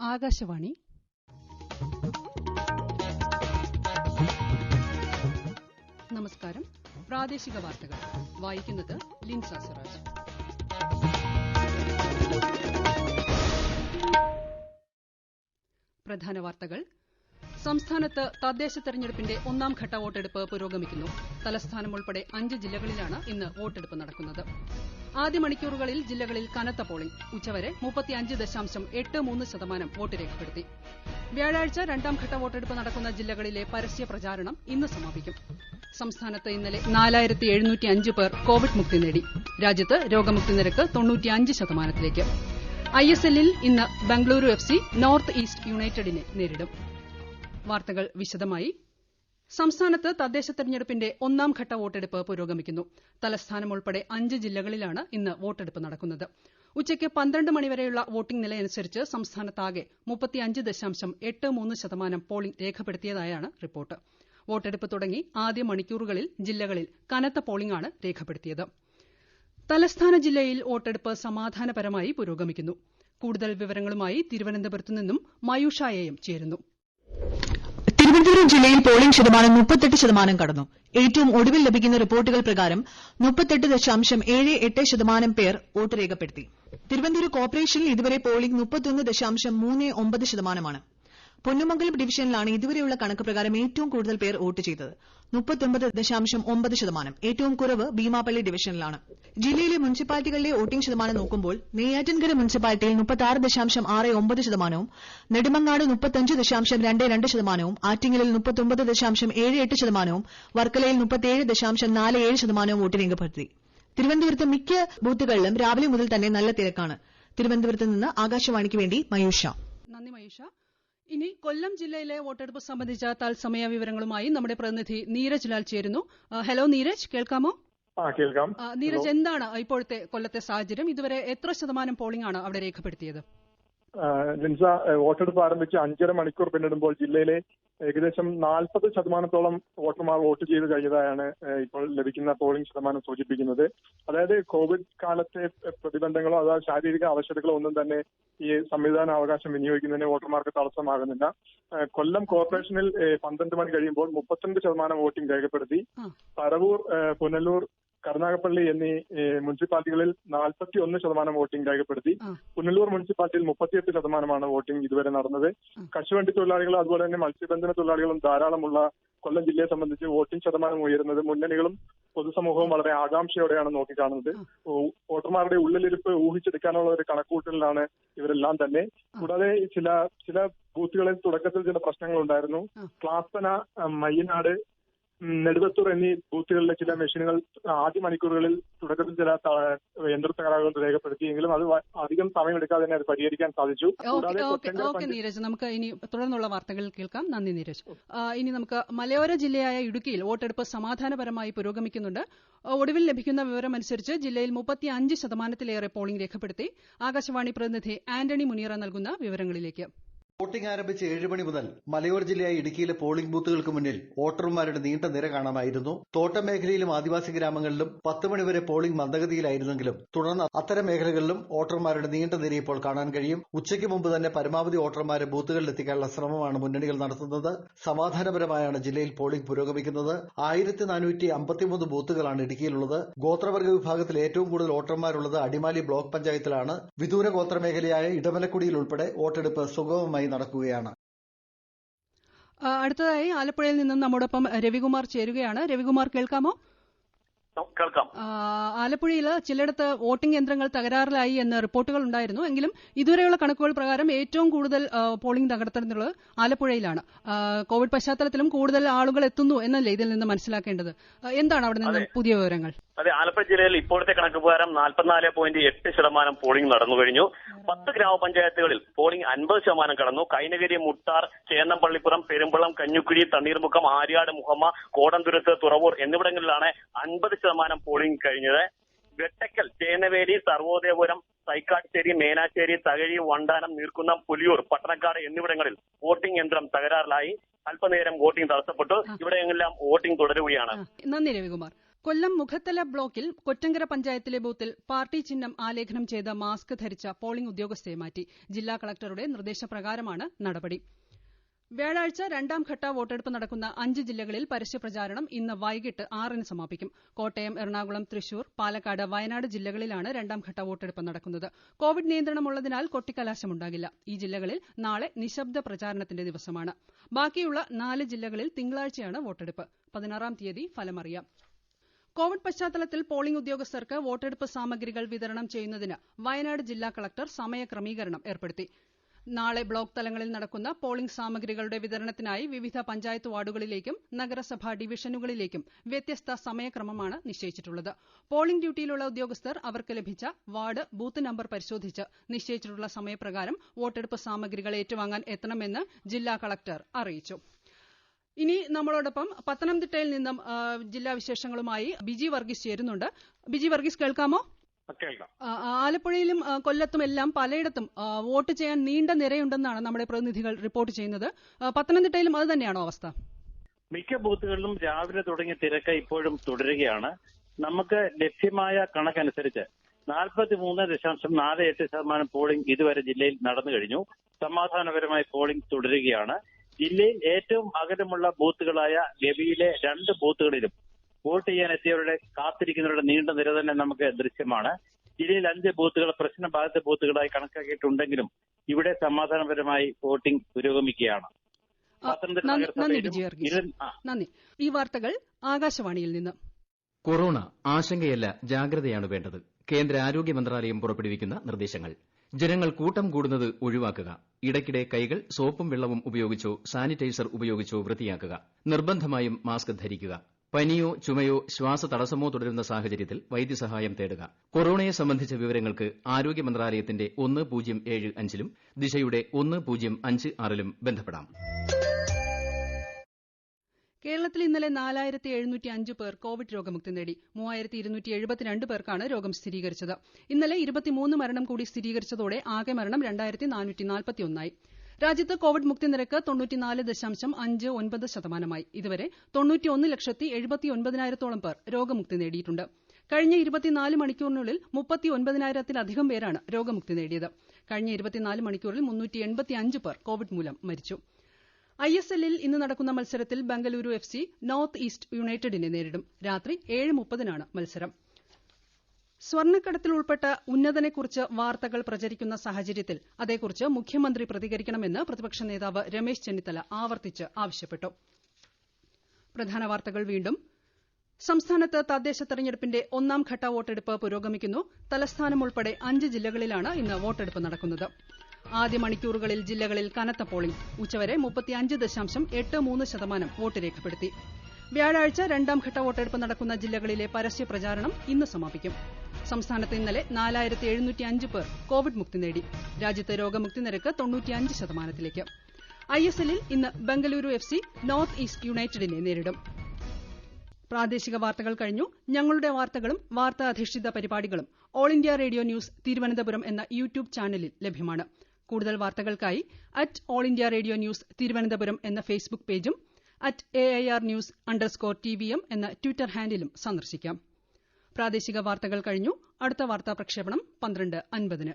ആകാശവാണി. നമസ്കാരം. പ്രാദേശിക വാർത്തകൾ വായിക്കുന്നത് ലിൻസ സിറാജ്. പ്രധാന വാർത്തകൾ. സംസ്ഥാനത്ത് തദ്ദേശ തെരഞ്ഞെടുപ്പിന്റെ ഒന്നാംഘട്ട വോട്ടെടുപ്പ് പുരോഗമിക്കുന്നു. തലസ്ഥാനം ഉൾപ്പെടെ 5 ജില്ലകളിലാണ് ഇന്ന് വോട്ടെടുപ്പ് നടക്കുന്നത്. ആദ്യ മണിക്കൂറുകളിൽ ജില്ലകളിൽ കനത്ത പോളിംഗ്. ഉച്ചവരെ 35.83% വോട്ട് രേഖപ്പെടുത്തി. വ്യാഴാഴ്ച രണ്ടാംഘട്ട വോട്ടെടുപ്പ് നടക്കുന്ന ജില്ലകളിലെ പരസ്യ പ്രചാരണം ഇന്ന് സമാപിക്കും. സംസ്ഥാനത്ത് ഇന്നലെ 4705 പേർ കോവിഡ് മുക്തി നേടി. രാജ്യത്ത് രോഗമുക്തി നിരക്ക് 95%. ISLൽ ഇന്ന് ബംഗളൂരു FC നോർത്ത് ഈസ്റ്റ് യുണൈറ്റഡിനെ നേരിടും. വാർത്തകൾ വിശദമായി. സംസ്ഥാനത്ത് തദ്ദേശ തെരഞ്ഞെടുപ്പിന്റെ ഒന്നാംഘട്ട വോട്ടെടുപ്പ് പുരോഗമിക്കുന്നു. തലസ്ഥാനം ഉൾപ്പെടെ 5 ജില്ലകളിലാണ് ഇന്ന് വോട്ടെടുപ്പ് നടക്കുന്നത്. ഉച്ചയ്ക്ക് 12 മണിവരെയുള്ള വോട്ടിംഗ് നിലയനുസരിച്ച് സംസ്ഥാനത്താകെ 35.83% പോളിംഗ് രേഖപ്പെടുത്തിയതായാണ് റിപ്പോർട്ട്. വോട്ടെടുപ്പ് തുടങ്ങി ആദ്യ മണിക്കൂറുകളിൽ ജില്ലകളിൽ കനത്ത പോളിംഗാണ് രേഖപ്പെടുത്തിയത്. തലസ്ഥാന ജില്ലയിൽ വോട്ടെടുപ്പ് സമാധാനപരമായി പുരോഗമിക്കുന്നു. കൂടുതൽ വിവരങ്ങളുമായി തിരുവനന്തപുരത്ത് നിന്നും മയൂഷ എം ചേരുന്നു. തിരുവനന്തപുരം ജില്ലയിൽ പോളിംഗ് ശതമാനം 38% കടന്നു. ഏറ്റവും ഒടുവിൽ ലഭിക്കുന്ന റിപ്പോർട്ടുകൾ പ്രകാരം 38.78% പേർ വോട്ട് രേഖപ്പെടുത്തി. തിരുവനന്തപുരം കോർപ്പറേഷനിൽ ഇതുവരെ പോളിംഗ് 31.39%. പൊന്നുമംഗലം ഡിവിഷനിലാണ് ഇതുവരെയുള്ള കണക്ക് പ്രകാരം ഏറ്റവും കൂടുതൽ പേർ വോട്ട് ചെയ്തത്. 39.9%. ഏറ്റവും കുറവ് ഭീമാപള്ളി ഡിവിഷനിലാണ്. ജില്ലയിലെ മുനിസിപ്പാലിറ്റികളിലെ വോട്ടിംഗ് ശതമാനം നോക്കുമ്പോൾ നെയ്യാറ്റിൻകര മുനിസിപ്പാലിറ്റിയിൽ 36.69%, നെടുമങ്ങാട് 35.22%, ആറ്റിങ്ങലിൽ 39.78%, വർക്കലയിൽ 37.47% വോട്ട് രേഖപ്പെടുത്തി. തിരുവനന്തപുരത്ത് മിക്ക ബൂത്തുകളിലും രാവിലെ മുതൽ തന്നെ നല്ല തിരക്കാണ്. തിരുവനന്തപുരത്ത് നിന്ന് ആകാശവാണിക്ക് വേണ്ടി മയൂഷ. നന്ദി മയൂഷ. ഇനി കൊല്ലം ജില്ലയിലെ വോട്ടെടുപ്പ് സംബന്ധിച്ച തത്സമയ വിവരങ്ങളുമായി നമ്മുടെ പ്രതിനിധി നീരജ് ലാൽ ചേരുന്നു. ഹലോ നീരജ്, കേൾക്കാമോ? കേൾക്കാം. നീരജ്, എന്താണ് ഇപ്പോഴത്തെ കൊല്ലത്തെ സാഹചര്യം? ഇതുവരെ എത്ര ശതമാനം പോളിംഗ് ആണ് അവിടെ രേഖപ്പെടുത്തിയത്? ലിൻസ, വോട്ടെടുപ്പ് ആരംഭിച്ച് 5.5 മണിക്കൂർ പിന്നിടുമ്പോൾ ജില്ലയിലെ ഏകദേശം 40% വോട്ടർമാർ വോട്ട് ചെയ്ത് കഴിഞ്ഞതായാണ് ഇപ്പോൾ ലഭിക്കുന്ന പോളിംഗ് ശതമാനം സൂചിപ്പിക്കുന്നത്. അതായത് കോവിഡ് കാലത്തെ പ്രതിബന്ധങ്ങളോ അതായത് ശാരീരിക അവശതകളോ ഒന്നും തന്നെ ഈ സംവിധാന അവകാശം വിനിയോഗിക്കുന്നതിന് വോട്ടർമാർക്ക് തടസ്സമാകുന്നില്ല. കൊല്ലം കോർപ്പറേഷനിൽ 12 മണി കഴിയുമ്പോൾ 32% വോട്ടിംഗ് രേഖപ്പെടുത്തി. പറവൂർ, പുനലൂർ, കരുനാഗപ്പള്ളി എന്നീ മുനിസിപ്പാലിറ്റികളിൽ 41% വോട്ടിംഗ് രേഖപ്പെടുത്തി. പുനലൂർ മുനിസിപ്പാലിറ്റിയിൽ 38% വോട്ടിംഗ് ഇതുവരെ നടന്നത്. കശുവണ്ടി തൊഴിലാളികളും അതുപോലെ തന്നെ മത്സ്യബന്ധന തൊഴിലാളികളും ധാരാളമുള്ള കൊല്ലം ജില്ലയെ സംബന്ധിച്ച് വോട്ടിംഗ് ശതമാനം ഉയരുന്നത് മുന്നണികളും പൊതുസമൂഹവും വളരെ ആകാംക്ഷയോടെയാണ് നോക്കിക്കാണുന്നത്. വോട്ടർമാരുടെ ഉള്ളിലിരിപ്പ് ഊഹിച്ചെടുക്കാനുള്ള ഒരു കണക്കുകൂട്ടലിലാണ് ഇവരെല്ലാം തന്നെ. കൂടാതെ ചില ബൂത്തുകളിൽ തുടക്കത്തിൽ ചില പ്രശ്നങ്ങളുണ്ടായിരുന്നു. ക്ലാപ്പന, മയ്യനാട്, നെടുവത്തൂർ എന്നീ ബൂത്തുകളിലെ ചില മെഷീനുകൾ ആദ്യ മണിക്കൂറുകളിൽ തുടക്കത്തിൽ ചില യന്ത്ര തകരാറുകൾ രേഖപ്പെടുത്തിയെങ്കിലും അത് അധികം സമയമെടുക്കാതെ തന്നെ അത് പരിഹരിക്കാൻ സാധിച്ചു. ഓക്കെ നീരജ്, നമുക്ക് ഇനി തുടർന്നുള്ള വാർത്തകൾ കേൾക്കാം. നന്ദി നീരജ്. ഇനി നമുക്ക് മലയോര ജില്ലയായ ഇടുക്കിയിൽ വോട്ടെടുപ്പ് സമാധാനപരമായി പുരോഗമിക്കുന്നുണ്ട്. ഒടുവിൽ ലഭിക്കുന്ന വിവരമനുസരിച്ച് ജില്ലയിൽ 35%-ലേറെ പോളിംഗ് രേഖപ്പെടുത്തി. ആകാശവാണി പ്രതിനിധി ആന്റണി മുനിയറ നൽകുന്ന വിവരങ്ങളിലേക്ക്. വോട്ടിംഗ് ആരംഭിച്ച് 7 മണി മുതൽ മലയോര ജില്ലയായ ഇടുക്കിയിലെ പോളിംഗ് ബൂത്തുകൾക്ക് മുന്നിൽ വോട്ടർമാരുടെ നീണ്ട നിര കാണാമായിരുന്നു. തോട്ടം മേഖലയിലും ആദിവാസി ഗ്രാമങ്ങളിലും 10 മണിവരെ പോളിംഗ് മന്ദഗതിയിലായിരുന്നെങ്കിലും തുടർന്ന് അത്തരം മേഖലകളിലും വോട്ടർമാരുടെ നീണ്ട നിര ഇപ്പോൾ കാണാൻ കഴിയും. ഉച്ചയ്ക്ക് മുമ്പ് തന്നെ പരമാവധി വോട്ടർമാരെ ബൂത്തുകളിൽ എത്തിക്കാനുള്ള ശ്രമമാണ് മുന്നണികൾ നടത്തുന്നത്. സമാധാനപരമായാണ് ജില്ലയിൽ പോളിംഗ് പുരോഗമിക്കുന്നത്. 1453 ബൂത്തുകളാണ് ഇടുക്കിയിലുള്ളത്. ഗോത്രവർഗ വിഭാഗത്തിൽ ഏറ്റവും കൂടുതൽ വോട്ടർമാരുള്ളത് അടിമാലി ബ്ലോക്ക് പഞ്ചായത്തിലാണ്. വിദൂര ഗോത്രമേഖലയായ ഇടമലക്കുടിയിൽ ഉൾപ്പെടെ വോട്ടെടുപ്പ് സുഗമമായി നടക്കുകയാണ്. അടുത്തതായി ആലപ്പുഴയിൽ നിന്നും നമ്മോടൊപ്പം രവികുമാർ ചേരുകയാണ്. രവികുമാർ, കേൾക്കാമോ? കേൾക്കാം. ആലപ്പുഴയിൽ ചിലയിടത്ത് വോട്ടിംഗ് യന്ത്രങ്ങൾ തകരാറിലായി എന്ന് റിപ്പോർട്ടുകൾ ഉണ്ടായിരുന്നു. എങ്കിലും ഇതുവരെയുള്ള കണക്കുകൾ പ്രകാരം ഏറ്റവും കൂടുതൽ പോളിംഗ് തകർത്തിട്ടുള്ളത് ആലപ്പുഴയിലാണ്. കോവിഡ് പശ്ചാത്തലത്തിലും കൂടുതൽ ആളുകൾ എത്തുന്നു എന്നല്ലേ ഇതിൽ നിന്ന് മനസ്സിലാക്കേണ്ടത്? എന്താണ് അവിടെ നിന്ന് പുതിയ വിവരങ്ങൾ? അതെ, ആലപ്പുഴ ജില്ലയിൽ ഇപ്പോഴത്തെ കണക്ക് പ്രകാരം 44.8% പോളിംഗ് നടന്നു കഴിഞ്ഞു. 10 ഗ്രാമപഞ്ചായത്തുകളിൽ പോളിംഗ് 50% കടന്നു. കൈനകരി, മുട്ടാർ, ചേന്നംപള്ളിപ്പുറം, പെരുമ്പളം, കഞ്ഞുക്കുഴി, തണ്ണീർമുക്കം, ആര്യാട്, മുഹമ്മ, കോടന്തുരുത്ത്, തുറവൂർ എന്നിവിടങ്ങളിലാണ് 50% പോളിംഗ് കഴിഞ്ഞത്. വെട്ടക്കൽ, ചേന്നവേലി, സർവോദയപുരം, തൈക്കാട്ടുശ്ശേരി, മേനാശ്ശേരി, തകഴി, വണ്ടാനം, നീർക്കുന്നം, പുലിയൂർ, പട്ടണക്കാട് എന്നിവിടങ്ങളിൽ വോട്ടിംഗ് യന്ത്രം തകരാറിലായി. അല്പനേരം വോട്ടിംഗ് തടസ്സപ്പെട്ടു. ഇവിടെയെല്ലാം വോട്ടിംഗ് തുടരുകയാണ്. നന്ദി രവികുമാർ. കൊല്ലം മുഖത്തല ബ്ലോക്കിൽ കൊറ്റങ്കര പഞ്ചായത്തിലെ ബൂത്തിൽ പാർട്ടി ചിഹ്നം ആലേഖനം ചെയ്ത മാസ്ക് ധരിച്ച പോളിംഗ് ഉദ്യോഗസ്ഥയെ മാറ്റി. ജില്ലാ കളക്ടറുടെ നിർദ്ദേശപ്രകാരമാണ് നടപടി. വ്യാഴാഴ്ച രണ്ടാംഘട്ട വോട്ടെടുപ്പ് നടക്കുന്ന 5 ജില്ലകളിൽ പരസ്യപ്രചാരണം ഇന്ന് വൈകിട്ട് 6-ന് സമാപിക്കും. കോട്ടയം, എറണാകുളം, തൃശൂർ, പാലക്കാട്, വയനാട് ജില്ലകളിലാണ് രണ്ടാംഘട്ട വോട്ടെടുപ്പ് നടക്കുന്നത്. കോവിഡ് നിയന്ത്രണമുള്ളതിനാൽ കൊട്ടിക്കലാശമുണ്ടാകില്ല. ഈ ജില്ലകളിൽ നാളെ നിശബ്ദ പ്രചാരണത്തിന്റെ ദിവസമാണ്. ബാക്കിയുള്ള 4 ജില്ലകളിൽ തിങ്കളാഴ്ചയാണ് വോട്ടെടുപ്പ്. 16-ാം തീയതി ഫലമറിയാം. കോവിഡ് പശ്ചാത്തലത്തിൽ പോളിംഗ് ഉദ്യോഗസ്ഥർക്ക് വോട്ടെടുപ്പ് സാമഗ്രികൾ വിതരണം ചെയ്യുന്നതിന് വയനാട് ജില്ലാ കളക്ടർ സമയക്രമീകരണം ഏർപ്പെടുത്തി. നാളെ ബ്ലോക്ക് തലങ്ങളിൽ നടക്കുന്ന പോളിംഗ് സാമഗ്രികളുടെ വിതരണത്തിനായി വിവിധ പഞ്ചായത്ത് വാർഡുകളിലേക്കും നഗരസഭാ ഡിവിഷനുകളിലേക്കും വ്യത്യസ്ത സമയക്രമമാണ് നിശ്ചയിച്ചിട്ടുള്ളത്. പോളിംഗ് ഡ്യൂട്ടിയിലുള്ള ഉദ്യോഗസ്ഥർ അവർക്ക് ലഭിച്ച വാർഡ്, ബൂത്ത് നമ്പർ പരിശോധിച്ച് നിശ്ചയിച്ചിട്ടുള്ള സമയപ്രകാരം വോട്ടെടുപ്പ് സാമഗ്രികൾ ഏറ്റുവാങ്ങാൻ എത്തണമെന്ന് ജില്ലാ കളക്ടർ അറിയിച്ചു. ഇനി നമ്മളോടൊപ്പം പത്തനംതിട്ടയിൽ നിന്നും ജില്ലാ വിശേഷങ്ങളുമായി ബിജി വർഗീസ് ചേരുന്നുണ്ട്. ബിജി വർഗീസ്, കേൾക്കാമോ? ആലപ്പുഴയിലും കൊല്ലത്തും എല്ലാം പലയിടത്തും വോട്ട് ചെയ്യാൻ നീണ്ട നിരയുണ്ടെന്നാണ് നമ്മുടെ പ്രതിനിധികൾ റിപ്പോർട്ട് ചെയ്യുന്നത്. പത്തനംതിട്ടയിലും അത് തന്നെയാണോ അവസ്ഥ? മിക്ക ബൂത്തുകളിലും രാവിലെ തുടങ്ങിയ തിരക്ക് ഇപ്പോഴും തുടരുകയാണ്. നമുക്ക് ലഭ്യമായ കണക്കനുസരിച്ച് 43.48% പോളിംഗ് ഇതുവരെ ജില്ലയിൽ നടന്നു കഴിഞ്ഞു. സമാധാനപരമായി പോളിംഗ് തുടരുകയാണ്. ജില്ലയിൽ ഏറ്റവും അകലമുള്ള ബൂത്തുകളായ ഗവിയിലെ 2 ബൂത്തുകളിലും വോട്ട് ചെയ്യാൻ എത്തിയവരുടെ കാത്തിരിക്കുന്നവരുടെ നീണ്ട നിര തന്നെ നമുക്ക് ദൃശ്യമാണ്. ജില്ലയിൽ 5 ബൂത്തുകൾ പ്രശ്നബാധിത ബൂത്തുകളായി കണക്കാക്കിയിട്ടുണ്ടെങ്കിലും ഇവിടെ സമാധാനപരമായി വോട്ടിംഗ് പുരോഗമിക്കുകയാണ്. നന്ദി. ഈ വാർത്തകൾ ആകാശവാണിയിൽ നിന്ന്. കൊറോണ ആശങ്കയല്ല, ജാഗ്രതയാണ് വേണ്ടത്. കേന്ദ്ര ആരോഗ്യ മന്ത്രാലയം പുറപ്പെടുവിക്കുന്ന നിർദ്ദേശങ്ങൾ. ജനങ്ങൾ കൂട്ടം കൂടുന്നത് ഒഴിവാക്കുക. ഇടയ്ക്കിടെ കൈകൾ സോപ്പും വെള്ളവും ഉപയോഗിച്ചോ സാനിറ്റൈസർ ഉപയോഗിച്ചോ വൃത്തിയാക്കുക. നിർബന്ധമായും മാസ്ക് ധരിക്കുക. പനിയോ ചുമയോ ശ്വാസതടസ്സമോ തുടരുന്ന സാഹചര്യത്തിൽ വൈദ്യസഹായം തേടുക. കൊറോണയെ സംബന്ധിച്ച വിവരങ്ങൾക്ക് ആരോഗ്യ മന്ത്രാലയത്തിന്റെ 1075-ലും ദിശയുടെ 1056-ലും ബന്ധപ്പെടാം. കേരളത്തിൽ ഇന്നലെ 4705 പേർ കോവിഡ് രോഗമുക്തി നേടി. 3272 പേർക്കാണ് രോഗം സ്ഥിരീകരിച്ചത്. ഇന്നലെ 23 മരണം കൂടി സ്ഥിരീകരിച്ചതോടെ ആകെ മരണം 2441ആയി. രാജ്യത്ത് കോവിഡ് മുക്തി നിരക്ക് 94.59%. ഇതുവരെ 91,79,000 പേർ രോഗമുക്തി നേടിയിട്ടുണ്ട്. കഴിഞ്ഞ 24 മണിക്കൂറിനുള്ളിൽ 39,000-ത്തിലധികം പേരാണ് രോഗമുക്തി നേടിയത്. കഴിഞ്ഞ 24 മണിക്കൂറിൽ 385 പേർ കോവിഡ് മൂലം മരിച്ചു. ISL-ൽ ഇന്ന് നടക്കുന്ന മത്സരത്തിൽ ബംഗളൂരു FC നോർത്ത് ഈസ്റ്റ് യുണൈറ്റഡിനെ നേരിടും. രാത്രി 7:30-നാണ് മത്സരം. സ്വർണ്ണക്കടത്തിൽ ഉൾപ്പെട്ട ഉന്നതനെക്കുറിച്ച് വാർത്തകൾ പ്രചരിക്കുന്ന സാഹചര്യത്തിൽ അതേക്കുറിച്ച് മുഖ്യമന്ത്രി പ്രതികരിക്കണമെന്ന് പ്രതിപക്ഷ നേതാവ് രമേശ് ചെന്നിത്തല ആവർത്തിച്ച് ആവശ്യപ്പെട്ടു. പ്രധാന വാർത്തകൾ വീണ്ടും. സംസ്ഥാനത്ത് തദ്ദേശ തെരഞ്ഞെടുപ്പിന്റെ 1ാം ഘട്ട വോട്ടെടുപ്പ് പുരോഗമിക്കുന്നു. തലസ്ഥാനം ഉൾപ്പെടെ 5 ജില്ലകളിലാണ് ഇന്ന് വോട്ടെടുപ്പ് നടക്കുന്നത്. ആദ്യ മണിക്കൂറുകളിൽ ജില്ലകളിൽ കനത്ത പോളിംഗ്. ഉച്ചവരെ 35.83% വോട്ട് രേഖപ്പെടുത്തി. വ്യാഴാഴ്ച 2ാം ഘട്ട വോട്ടെടുപ്പ് നടക്കുന്ന ജില്ലകളിലെ പരസ്യ പ്രചാരണം ഇന്ന് സമാപിക്കും. സംസ്ഥാനത്ത് ഇന്നലെ 4705 പേർ കോവിഡ് മുക്തി നേടി. രാജ്യത്ത് രോഗമുക്തി നിരക്ക് 95%-ലേക്ക്. ISL-ൽ ഇന്ന് ബംഗളൂരു FC നോർത്ത് ഈസ്റ്റ് യുണൈറ്റഡിനെ നേരിടും. പ്രാദേശിക വാർത്തകൾ കഴിഞ്ഞു. ഞങ്ങളുടെ വാർത്തകളും വാർത്താ അധിഷ്ഠിത പരിപാടികളും all India radio news Thiruvananthapuram എന്ന യൂട്യൂബ് ചാനലിൽ ലഭ്യമാണ്. കൂടുതൽ വാർത്തകൾക്കായി @all India radio news Thiruvananthapuram എന്ന ഫേസ്ബുക്ക് പേജും @AIRnews_TVM എന്ന ട്വിറ്റർ ഹാൻഡിലും സന്ദർശിക്കാം. പ്രാദേശിക വാർത്തകൾ കഴിഞ്ഞു. അടുത്ത വാർത്താ പ്രക്ഷേപണം 12:50-ന്.